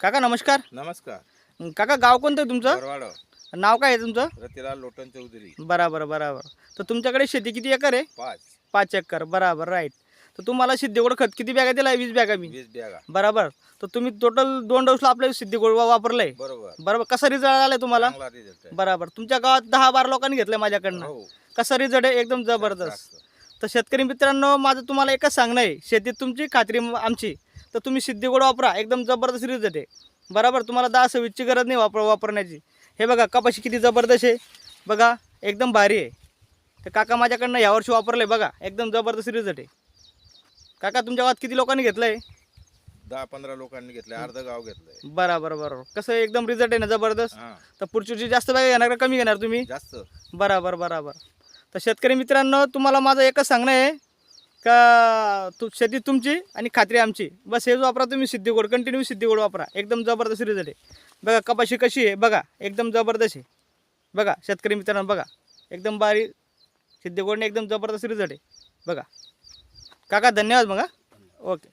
काका नमस्कार. नमस्कार. काका गाव कोणतं आहे तुमचं? बरवाड. नाव काय आहे तुमचं? रतिलाल लोटन चौधरी. बराबर बराबर. तर तुमच्याकडे शेती किती एकर आहे? 5. 5 एकर. बराबर राईट. तर तुम्हाला सिद्धीगोड खत किती बॅगा दिला? 20 बॅगा मी. 20 बॅगा. बराबर. तर तुम्ही टोटल 2 डोसला आपले सिद्धीगोड वापरलंय. बरोबर. बरोबर. कसा रिझल्ट आलाय तुम्हाला? चांगला result आहे. बराबर. तुमच्या गावात 10-12 लोकांनी घेतलंय माझ्याकडनं. हो. कसा रिझल्ट आहे? एकदम जबरदस्त. जास्त. तर शेतकरी मित्रांनो, माझं तुम्हाला एकच सांगणं आहे, शेतीत तुमची खात्री आमची. तर तुम्ही सिद्धीगोड वापरा, एकदम जबरदस्त रिझल्ट आहे. बरोबर. तुम्हाला 10-26ची गरज नाही वापरण्याची. हे बघा कपाशी किती जबरदस्त आहे, बघा एकदम भारी आहे. तर काका माझ्याकडनं यावर्षी वापरलं आहे बघा, एकदम जबरदस्त रिझल्ट आहे. काका तुमच्या गावात किती लोकांनी घेतलं आहे? 10-15 लोकांनी घेतले, अर्ध गाव घेतलंय. बरोबर बरोबर. कसं एकदम रिझल्ट आहे ना जबरदस्त. हां. तर पुढची वर्षी जास्त बॅग घेणार का कमी घेणार तुम्ही? जास्त. बराबर बराबर. तर शेतकरी मित्रांनो, तुम्हाला माझं एकच सांगणं आहे का शेती तुमची आणि खात्री आमची. बस हेच वापरा तुम्ही सिद्धीगोड, कंटिन्यू सिद्धीगोड वापरा, एकदम जबरदस्त रिझल्ट आहे. बघा कपाशी कशी आहे बघा, एकदम जबरदस्त आहे. बघा शेतकरी मित्रांनो, बघा एकदम बारीक सिद्धीगोडने एकदम जबरदस्त रिझल्ट आहे बघा. काका धन्यवाद. मग ओके.